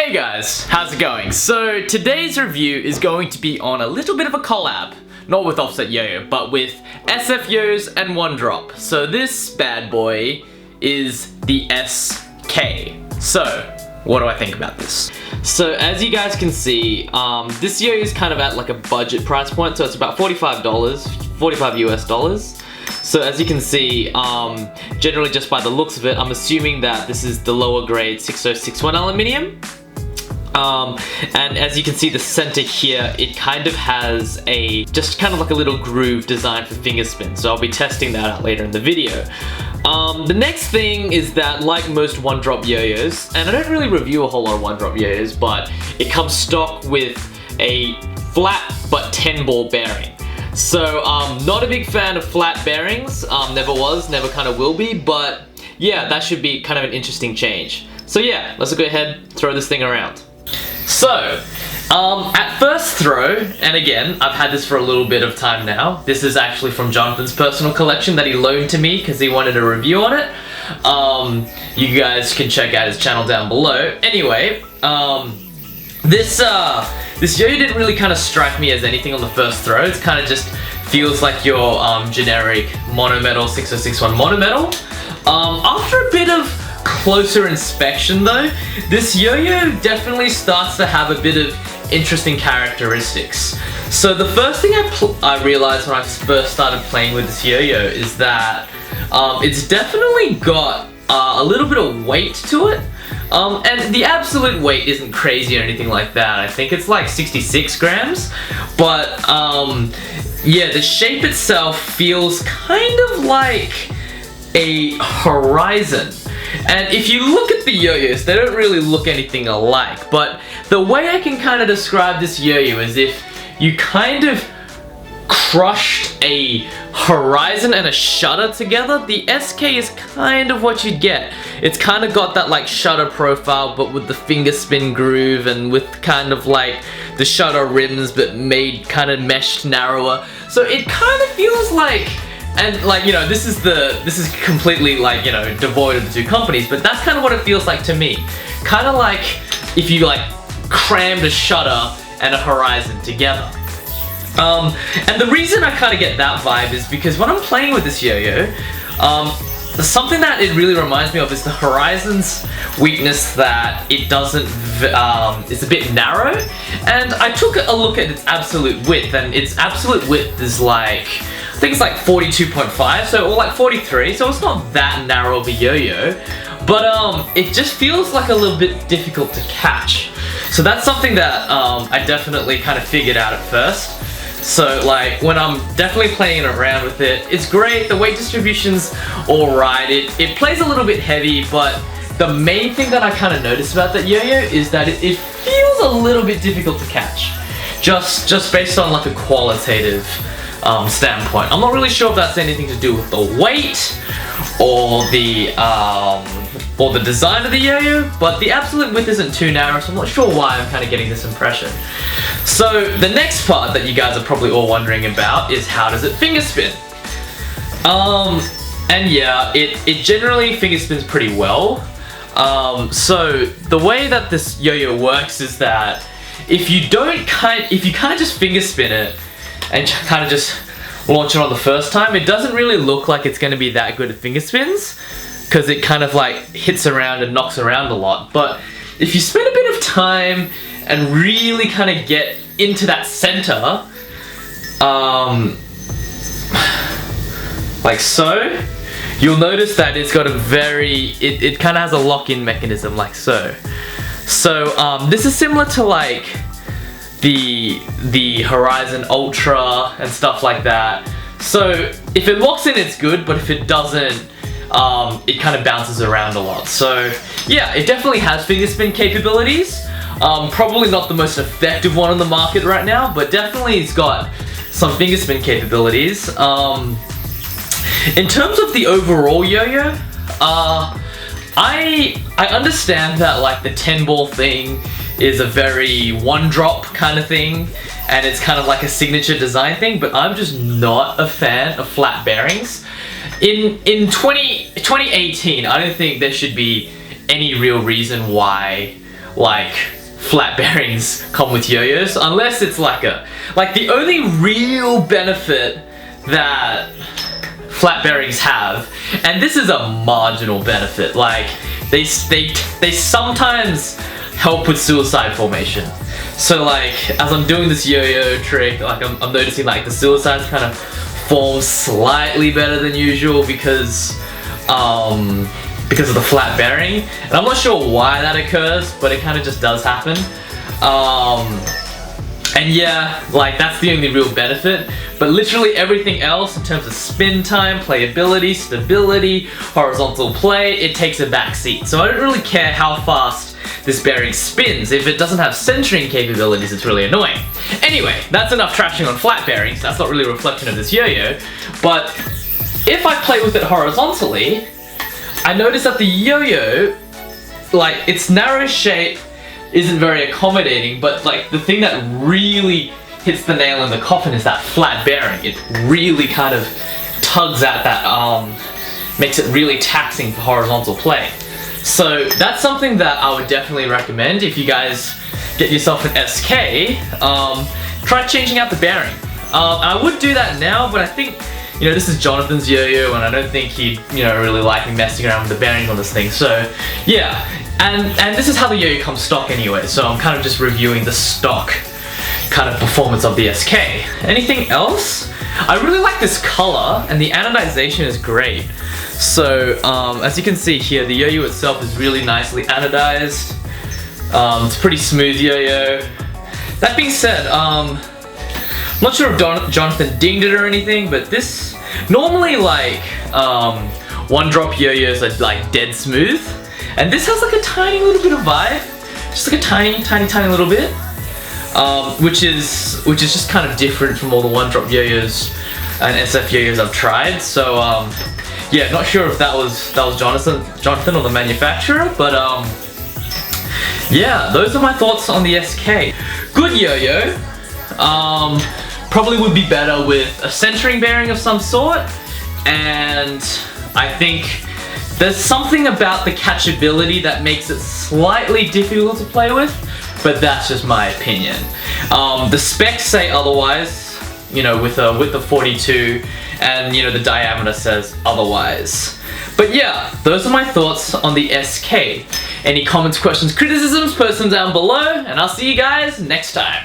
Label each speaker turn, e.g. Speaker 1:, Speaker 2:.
Speaker 1: Hey guys, how's it going? So today's review is going to be on a little bit of a collab. Not with Offset Yoyo, but with SFYoyos and Onedrop. So this bad boy is the SK. So, what do I think about this? So as you guys can see, this Yoyo is kind of at like a budget price point, so it's about $45, 45 US dollars. So as you can see, generally just by the looks of it, I'm assuming that this is the lower grade 6061 aluminium. And as you can see, the center here, it kind of has just kind of like a little groove designed for fingerspin. So I'll be testing that out later in the video. The next thing is that, like most Onedrop Yoyos, and I don't really review a whole lot of Onedrop Yoyos, but it comes stock with a flat but 10 ball bearing. So, not a big fan of flat bearings, never was, never kind of will be, but yeah, that should be kind of an interesting change. So yeah, let's go ahead, throw this thing around. So, at first throw, and again, I've had this for a little bit of time now. This is actually from Jonathan's personal collection that he loaned to me because he wanted a review on it. You guys can check out his channel down below. Anyway, this Yoyo didn't really kind of strike me as anything on the first throw. It kind of just feels like your generic monometal 6061 monometal. After a bit of closer inspection though, this Yoyo definitely starts to have a bit of interesting characteristics. So the first thing I realized when I first started playing with this Yoyo is that it's definitely got a little bit of weight to it. And the absolute weight isn't crazy or anything like that. I think it's like 66 grams. But yeah, the shape itself feels kind of like a horizon. And if you look at the Yoyos, they don't really look anything alike. But the way I can kind of describe this Yoyo is if you kind of crushed a horizon and a shutter together, the SK is kind of what you'd get. It's kind of got that like shutter profile, but with the fingerspin groove and with kind of like the shutter rims, but made kind of meshed narrower. So it kind of feels like, and like, you know, this is completely like, you know, devoid of the two companies, but that's kind of what it feels like to me. Kind of like if you like crammed a shutter and a horizon together. And the reason I kind of get that vibe is because when I'm playing with this Yoyo, something that it really reminds me of is the horizon's weakness, that it doesn't, it's a bit narrow. And I took a look at its absolute width, and its absolute width is like, I think it's like 42.5, so, or like 43, so it's not that narrow of a Yoyo. But it just feels like a little bit difficult to catch. So that's something that I definitely kind of figured out at first. So like when I'm definitely playing around with it, it's great, the weight distribution's alright, it plays a little bit heavy, but the main thing that I kind of noticed about that Yoyo is that it feels a little bit difficult to catch. Just based on like a qualitative standpoint. I'm not really sure if that's anything to do with the weight or the design of the Yoyo, but the absolute width isn't too narrow, so I'm not sure why I'm kind of getting this impression. So the next part that you guys are probably all wondering about is how does it fingerspin? And yeah, it generally fingerspins pretty well. So the way that this Yoyo works is that if you kind of just fingerspin it and kind of just launch it on the first time, it doesn't really look like it's going to be that good at fingerspins, because it kind of like hits around and knocks around a lot. But if you spend a bit of time and really kind of get into that center, like so, you'll notice that it's got a it kind of has a lock-in mechanism like so. So this is similar to like the Horizon Ultra and stuff like that. So if it locks in, it's good, but if it doesn't, it kind of bounces around a lot. So yeah, it definitely has fingerspin capabilities. Probably not the most effective one on the market right now, but definitely it's got some fingerspin capabilities. In terms of the overall Yoyo, I understand that like the 10 ball thing is a very Onedrop kind of thing, and it's kind of like a signature design thing, but I'm just not a fan of flat bearings. In 2018, I don't think there should be any real reason why like flat bearings come with Yoyos, unless it's like the only real benefit that flat bearings have, and this is a marginal benefit, like they sometimes help with suicide formation. So like as I'm doing this yo-yo trick, like I'm noticing like the suicides kind of form slightly better than usual because of the flat bearing, and I'm not sure why that occurs, but it kind of just does happen. And yeah, like that's the only real benefit, but literally everything else in terms of spin time, playability, stability, horizontal play, it takes a back seat. So I don't really care how fast this bearing spins. If it doesn't have centering capabilities, it's really annoying. Anyway, that's enough trashing on flat bearings. That's not really a reflection of this yo-yo, but if I play with it horizontally, I notice that the yo-yo, like its narrow shape isn't very accommodating, but like the thing that really hits the nail in the coffin is that flat bearing. It really kind of tugs at that, makes it really taxing for horizontal play. So that's something that I would definitely recommend if you guys get yourself an SK. Try changing out the bearing. I would do that now, but I think, you know, this is Jonathan's yo-yo, and I don't think he'd, you know, really like me messing around with the bearings on this thing. So yeah, and this is how the yo-yo comes stock anyway. So I'm kind of just reviewing the stock kind of performance of the SK. Anything else? I really like this color, and the anodization is great. So as you can see here, the yo-yo itself is really nicely anodized. It's a pretty smooth yo-yo. That being said, I'm not sure if Jonathan dinged it or anything, but this, normally like Onedrop yo-yos are like dead smooth, and this has like a tiny little bit of vibe, just like a tiny little bit, which is just kind of different from all the Onedrop yo-yos and SF yo-yos I've tried. So yeah, not sure if that was Jonathan or the manufacturer, but yeah, those are my thoughts on the SK. Good yo-yo. Probably would be better with a centering bearing of some sort, and I think there's something about the catchability that makes it slightly difficult to play with, but that's just my opinion. The specs say otherwise, you know, with a width of 42, and you know the diameter says otherwise. But yeah, those are my thoughts on the SK. Any comments, questions, criticisms, post them down below, and I'll see you guys next time.